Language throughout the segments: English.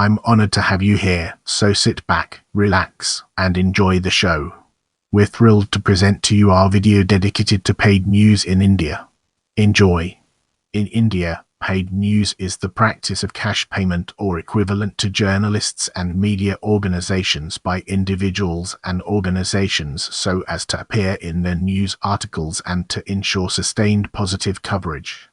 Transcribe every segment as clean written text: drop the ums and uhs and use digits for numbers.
I'm honored to have you here, so sit back, relax, and enjoy the show. We're thrilled to present to you our video dedicated to paid news in India. Enjoy. In India, paid news is the practice of cash payment or equivalent to journalists and media organizations by individuals and organizations so as to appear in their news articles and to ensure sustained positive coverage.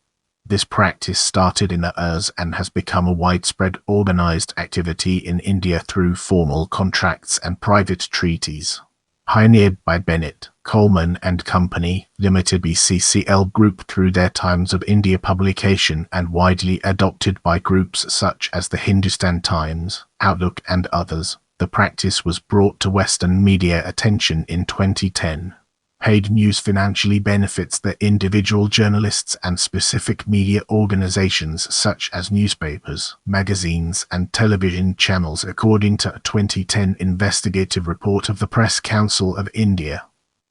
This practice started in the years and has become a widespread organized activity in India through formal contracts and private treaties. Pioneered by Bennett, Coleman and Company, Limited B.C.C.L. Group through their Times of India publication and widely adopted by groups such as the Hindustan Times, Outlook and others, the practice was brought to Western media attention in 2010. Paid news financially benefits the individual journalists and specific media organizations such as newspapers, magazines, and television channels according to a 2010 investigative report of the Press Council of India.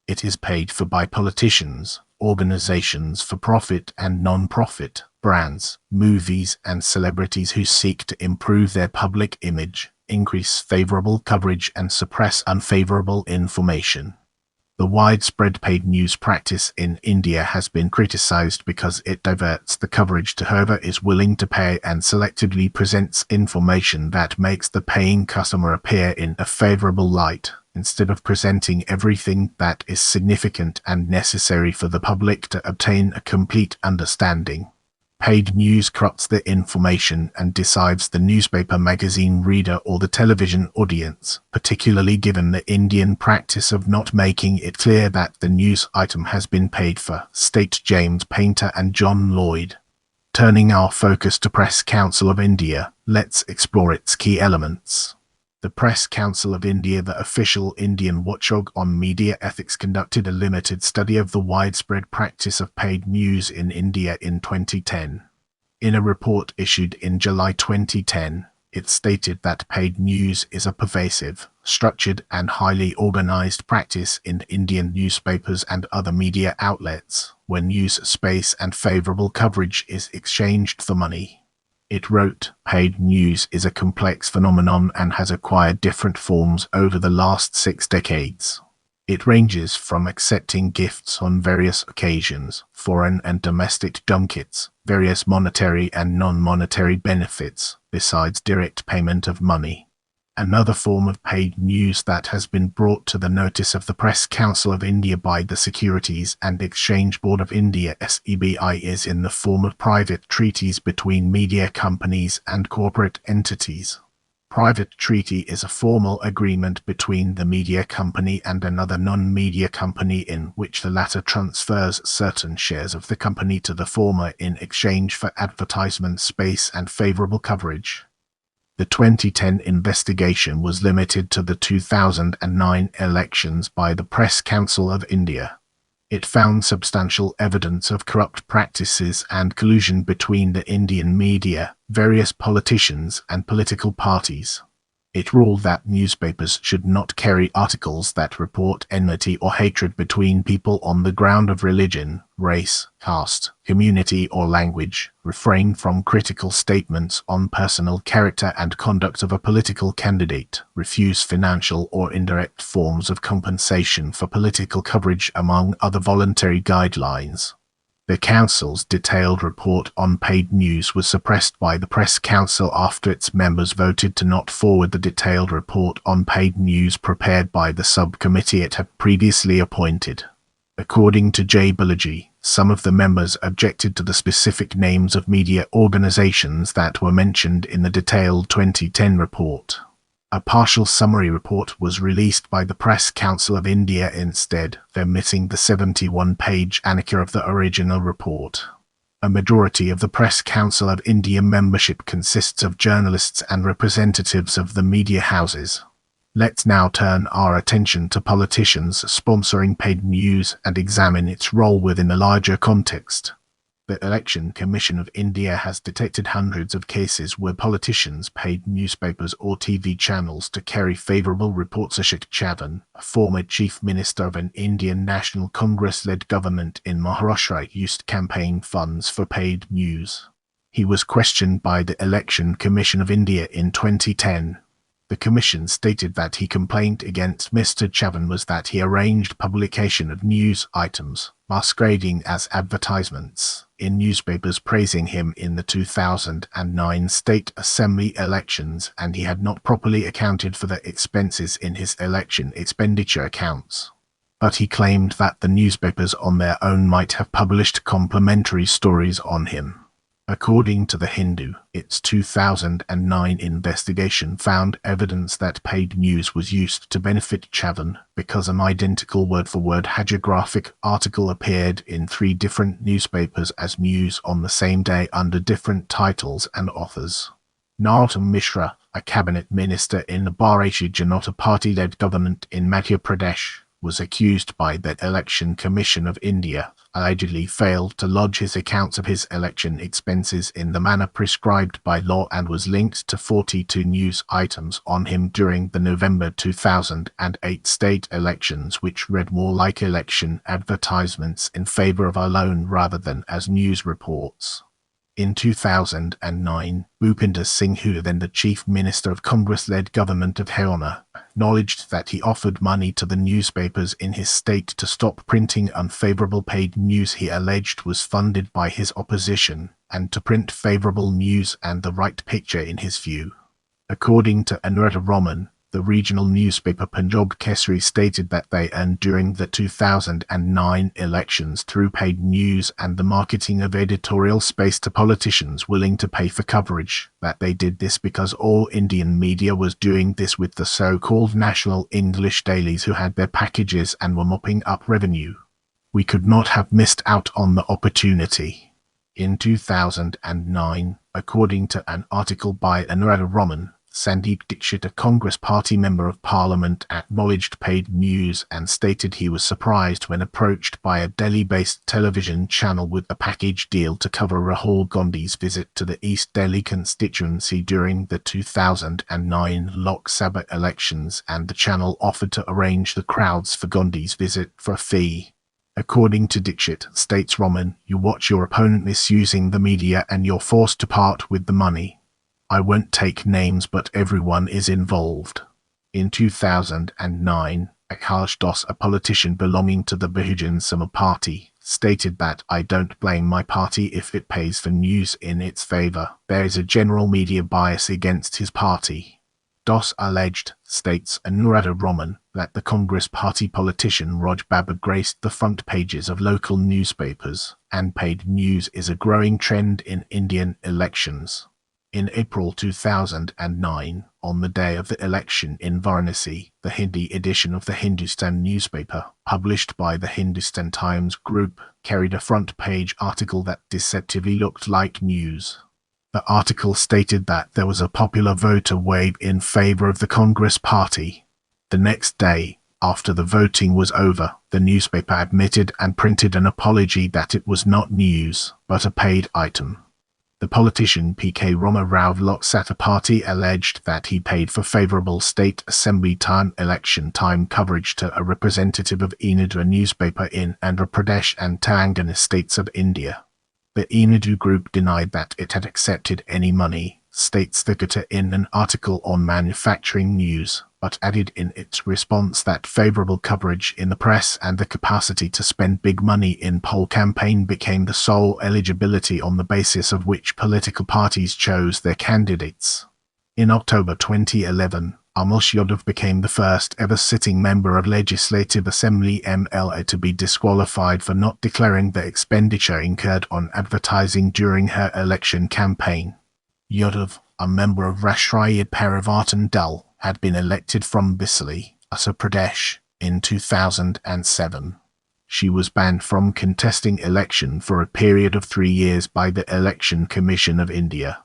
It is paid for by politicians, organizations for profit and non-profit, brands, movies, and celebrities who seek to improve their public image, increase favorable coverage, and suppress unfavorable information. The widespread paid news practice in India has been criticized because it diverts the coverage to whoever is willing to pay and selectively presents information that makes the paying customer appear in a favorable light, instead of presenting everything that is significant and necessary for the public to obtain a complete understanding. Paid news corrupts the information and deceives the newspaper magazine reader or the television audience, particularly given the Indian practice of not making it clear that the news item has been paid for, state James Painter and John Lloyd. Turning our focus to Press Council of India, let's explore its key elements. The Press Council of India, the official Indian watchdog on media ethics, conducted a limited study of the widespread practice of paid news in India in 2010. In a report issued in July 2010, it stated that paid news is a pervasive, structured, and highly organized practice in Indian newspapers and other media outlets, where news space and favorable coverage is exchanged for money. It wrote, paid news is a complex phenomenon and has acquired different forms over the last 6 decades. It ranges from accepting gifts on various occasions, foreign and domestic junkets, various monetary and non-monetary benefits, besides direct payment of money. Another form of paid news that has been brought to the notice of the Press Council of India by the Securities and Exchange Board of India (SEBI) is in the form of private treaties between media companies and corporate entities. Private treaty is a formal agreement between the media company and another non-media company in which the latter transfers certain shares of the company to the former in exchange for advertisement space and favorable coverage. The 2010 investigation was limited to the 2009 elections by the Press Council of India. It found substantial evidence of corrupt practices and collusion between the Indian media, various politicians, and political parties. It ruled that newspapers should not carry articles that report enmity or hatred between people on the ground of religion, race, caste, community, or language, refrain from critical statements on personal character and conduct of a political candidate, refuse financial or indirect forms of compensation for political coverage, among other voluntary guidelines. The Council's detailed report on paid news was suppressed by the Press Council after its members voted to not forward the detailed report on paid news prepared by the subcommittee it had previously appointed. According to J. Balaji, some of the members objected to the specific names of media organizations that were mentioned in the detailed 2010 report. A partial summary report was released by the Press Council of India instead, omitting the 71-page annex of the original report. A majority of the Press Council of India membership consists of journalists and representatives of the media houses. Let's now turn our attention to politicians sponsoring paid news and examine its role within a larger context. The Election Commission of India has detected hundreds of cases where politicians paid newspapers or TV channels to carry favorable reports. Ashok Chavan, a former chief minister of an Indian National Congress-led government in Maharashtra, used campaign funds for paid news. He was questioned by the Election Commission of India in 2010. The commission stated that his complaint against Mr. Chavan was that he arranged publication of news items, masquerading as advertisements, in newspapers praising him in the 2009 State Assembly elections, and he had not properly accounted for the expenses in his election expenditure accounts. But he claimed that the newspapers on their own might have published complimentary stories on him. According to The Hindu, its 2009 investigation found evidence that paid news was used to benefit Chavan because an identical word-for-word hagiographic article appeared in 3 different newspapers as news on the same day under different titles and authors. Narottam Mishra, a cabinet minister in the Bharatiya Janata Party-led government in Madhya Pradesh, was accused by the Election Commission of India, allegedly failed to lodge his accounts of his election expenses in the manner prescribed by law and was linked to 42 news items on him during the November 2008 state elections, which read more like election advertisements in favor of alone rather than as news reports. In 2009, Bhupinder Singh, who then the chief minister of Congress-led government of Haryana, acknowledged that he offered money to the newspapers in his state to stop printing unfavorable paid news he alleged was funded by his opposition, and to print favorable news and the right picture in his view. According to Anuradha Raman, the regional newspaper Punjab Kesari stated that they earned during the 2009 elections through paid news and the marketing of editorial space to politicians willing to pay for coverage, that they did this because all Indian media was doing this with the so-called national English dailies who had their packages and were mopping up revenue. We could not have missed out on the opportunity. In 2009, according to an article by Anuradha Raman, Sandeep Dixit, a Congress Party Member of Parliament, acknowledged paid news and stated he was surprised when approached by a Delhi-based television channel with a package deal to cover Rahul Gandhi's visit to the East Delhi constituency during the 2009 Lok Sabha elections, and the channel offered to arrange the crowds for Gandhi's visit for a fee. According to Dixit, states Raman, you watch your opponent misusing the media and you're forced to part with the money. I won't take names, but everyone is involved. In 2009, Akash Das, a politician belonging to the Bahujan Samaj Party, stated that I don't blame my party if it pays for news in its favor. There is a general media bias against his party. Das alleged, states Anuradha Raman, that the Congress Party politician Raj Baba graced the front pages of local newspapers, and paid news is a growing trend in Indian elections. In April 2009, on the day of the election in Varanasi, the Hindi edition of the Hindustan newspaper, published by the Hindustan Times group, carried a front-page article that deceptively looked like news. The article stated that there was a popular voter wave in favor of the Congress Party. The next day, after the voting was over, the newspaper admitted and printed an apology that it was not news, but a paid item. The politician P.K. Rama Rao of Lok Sabha Party alleged that he paid for favourable state assembly election time coverage to a representative of Hindu newspaper in Andhra Pradesh and Telangana states of India. The Hindu group denied that it had accepted any money, states Vikata in an article on manufacturing news, but added in its response that favourable coverage in the press and the capacity to spend big money in poll campaign became the sole eligibility on the basis of which political parties chose their candidates. In October 2011, Amish Yadav became the first ever sitting member of Legislative Assembly MLA to be disqualified for not declaring the expenditure incurred on advertising during her election campaign. Yadav, a member of Rashtriya Parivartan Dal, had been elected from B.C.C.L, Uttar Pradesh, in 2007. She was banned from contesting election for a period of 3 years by the Election Commission of India.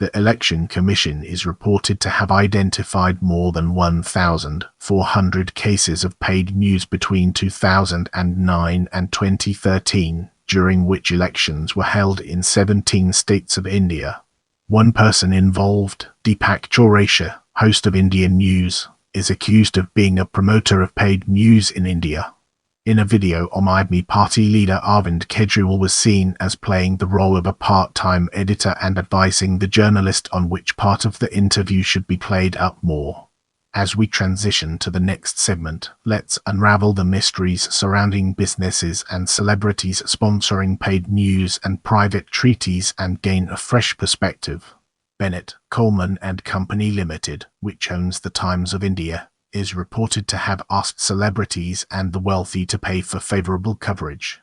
The Election Commission is reported to have identified more than 1,400 cases of paid news between 2009 and 2013, during which elections were held in 17 states of India. One person involved, Deepak Chaurasia, host of Indian News, is accused of being a promoter of paid news in India. In a video, Aam Aadmi Party leader Arvind Kejriwal was seen as playing the role of a part-time editor and advising the journalist on which part of the interview should be played up more. As we transition to the next segment, let's unravel the mysteries surrounding businesses and celebrities sponsoring paid news and private treaties and gain a fresh perspective. Bennett, Coleman and Company Limited, which owns the Times of India, is reported to have asked celebrities and the wealthy to pay for favorable coverage.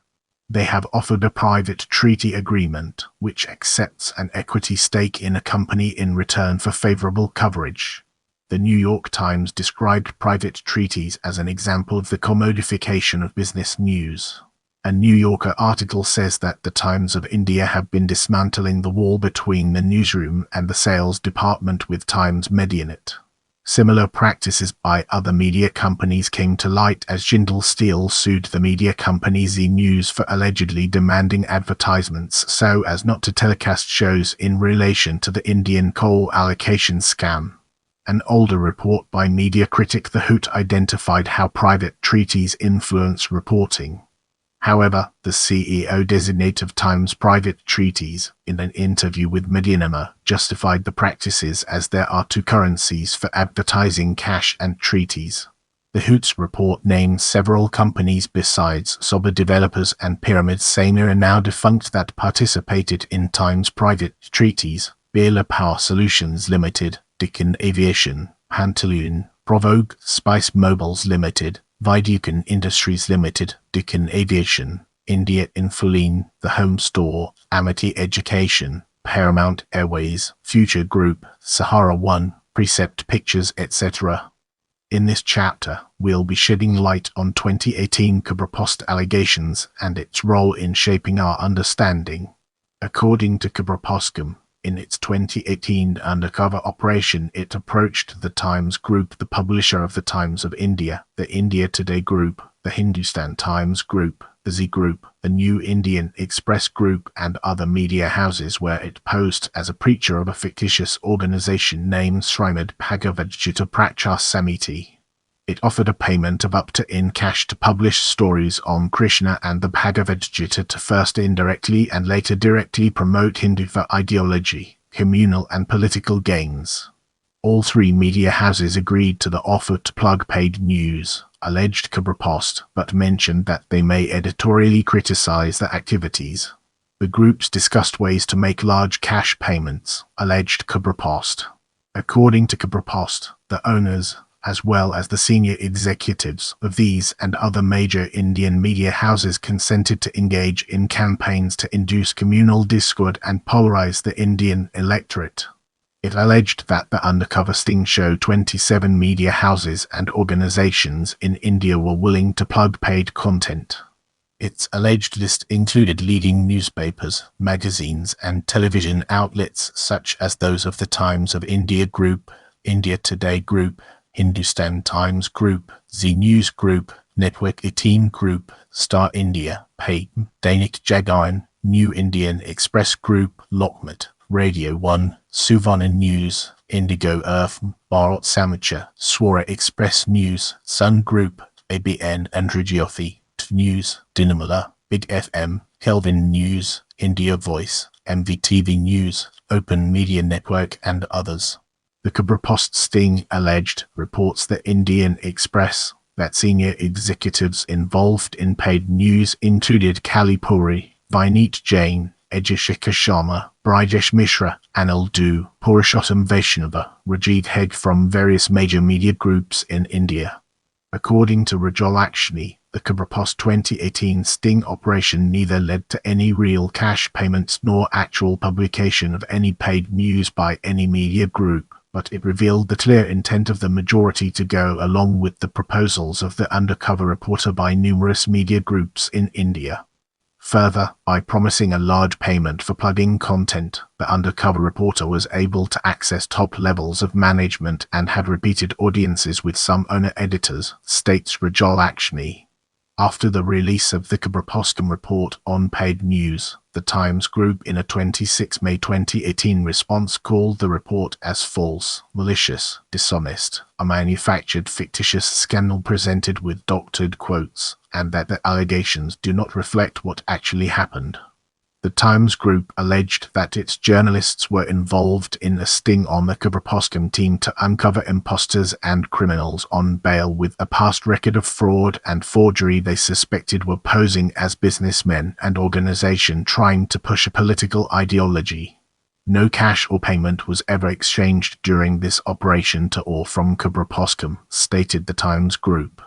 They have offered a private treaty agreement, which accepts an equity stake in a company in return for favorable coverage. The New York Times described private treaties as an example of the commodification of business news. A New Yorker article says that the Times of India have been dismantling the wall between the newsroom and the sales department with Times Medianet. Similar practices by other media companies came to light as Jindal Steel sued the media company Zee News for allegedly demanding advertisements so as not to telecast shows in relation to the Indian coal allocation scam. An older report by media critic The Hoot identified how private treaties influence reporting. However, the CEO-designate of Times Private Treaties, in an interview with Medianama, justified the practices as there are two currencies for advertising: cash and treaties. The Hoot's report names several companies besides Sober Developers and Pyramid Senior now defunct that participated in Times Private Treaties: Birla Power Solutions Limited, Deccan Aviation, Pantaloon, Provogue, Spice Mobiles Limited, Viducan Industries Limited, Deccan Aviation, India Infoline, The Home Store, Amity Education, Paramount Airways, Future Group, Sahara One, Precept Pictures, etc. In this chapter, we'll be shedding light on 2018 Khabra Post allegations and its role in shaping our understanding. According to Khabra Postcom, in its 2018 undercover operation, it approached the Times Group, the publisher of the Times of India, the India Today Group, the Hindustan Times Group, the Zee Group, the New Indian Express Group, and other media houses, where it posed as a preacher of a fictitious organization named Srimad Bhagavad Gita Prachar Samiti. It offered a payment of up to in cash to publish stories on Krishna and the Bhagavad Gita to first indirectly and later directly promote Hindu for ideology, communal and political gains. All three media houses agreed to the offer to plug paid news, alleged Khabra Post, but mentioned that they may editorially criticize the activities. The groups discussed ways to make large cash payments, alleged Khabra Post. According to Khabra Post, the owners, as well as the senior executives of these and other major Indian media houses, consented to engage in campaigns to induce communal discord and polarize the Indian electorate. It alleged that the undercover sting showed 27 media houses and organizations in India were willing to plug paid content. Its alleged list included leading newspapers, magazines, and television outlets such as those of the Times of India Group, India Today Group, Hindustan Times Group, Zee News Group, Network 18 Group, Star India, Payton, Dainik Jagyan, New Indian Express Group, Lokmat, Radio 1, Suvarna News, Indigo Earth, Bharat Samachar, Swara Express News, Sun Group, ABN Androjyothi, News, Dinamala, Big FM, Kelvin News, India Voice, MVTV News, Open Media Network, and others. The Khabra Post sting alleged reports the Indian Express that senior executives involved in paid news included Kali Puri, Vineet Jain, Ejashika Sharma, Brijesh Mishra, Anil Du, Purushottam Vaishnava, Rajiv Hegde from various major media groups in India. According to Rajul Lakshmi, the Khabra Post 2018 sting operation neither led to any real cash payments nor actual publication of any paid news by any media group, but it revealed the clear intent of the majority to go along with the proposals of the undercover reporter by numerous media groups in India. Further, by promising a large payment for plugging content, the undercover reporter was able to access top levels of management and had repeated audiences with some owner-editors, states Rajul Lakshmi. After the release of the Khabra Postcom report on paid news, the Times Group in a 26 May 2018 response called the report as false, malicious, dishonest, a manufactured fictitious scandal presented with doctored quotes, and that the allegations do not reflect what actually happened. The Times Group alleged that its journalists were involved in a sting on the Khabur team to uncover imposters and criminals on bail with a past record of fraud and forgery they suspected were posing as businessmen and organization trying to push a political ideology. No cash or payment was ever exchanged during this operation to or from Khabur, stated the Times Group.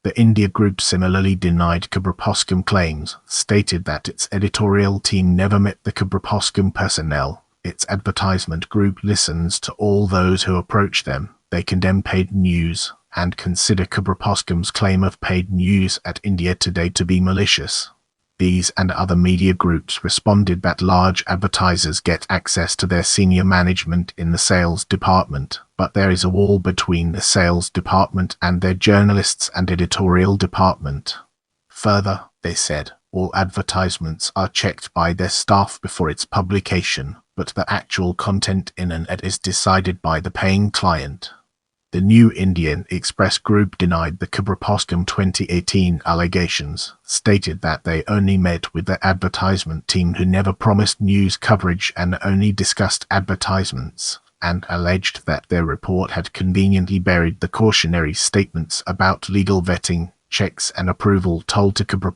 The India Group similarly denied Khabur claims, stated that its editorial team never met the Khabur personnel. Its advertisement group listens to all those who approach them. They condemn paid news and consider Khabur claim of paid news at India Today to be malicious. These and other media groups responded that large advertisers get access to their senior management in the sales department, but there is a wall between the sales department and their journalists and editorial department. Further, they said, all advertisements are checked by their staff before its publication, but the actual content in an ad is decided by the paying client. The New Indian Express Group denied the Khabur 2018 allegations, stated that they only met with the advertisement team who never promised news coverage and only discussed advertisements, and alleged that their report had conveniently buried the cautionary statements about legal vetting, checks and approval told to Khabur.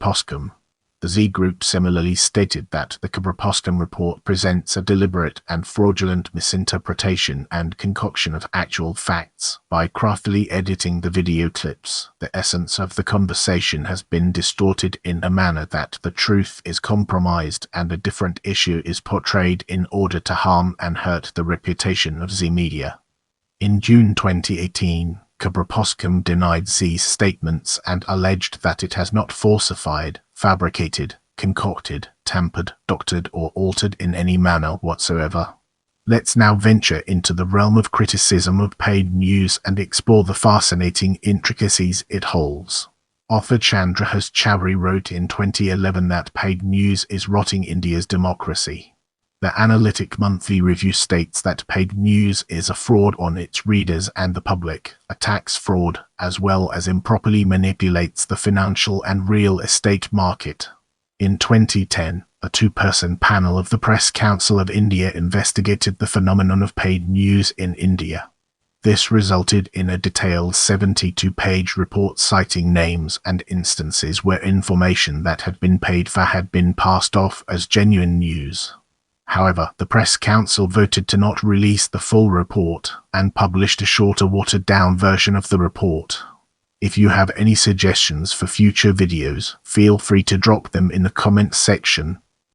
The Z Group similarly stated that the Khabur report presents a deliberate and fraudulent misinterpretation and concoction of actual facts. By craftily editing the video clips, the essence of the conversation has been distorted in a manner that the truth is compromised and a different issue is portrayed in order to harm and hurt the reputation of Z Media. In June 2018, Khabur denied Z's statements and alleged that it has not falsified, fabricated, concocted, tampered, doctored or altered in any manner whatsoever. Let's now venture into the realm of criticism of paid news and explore the fascinating intricacies it holds. Author Chandrahas Chowdhury wrote in 2011 that paid news is rotting India's democracy. The Analytic Monthly Review states that paid news is a fraud on its readers and the public, attacks fraud, as well as improperly manipulates the financial and real estate market. In 2010, a two-person panel of the Press Council of India investigated the phenomenon of paid news in India. This resulted in a detailed 72-page report citing names and instances where information that had been paid for had been passed off as genuine news. However, the Press Council voted to not release the full report and published a shorter, watered-down version of the report. If you have any suggestions for future videos, feel free to drop them in the comments section.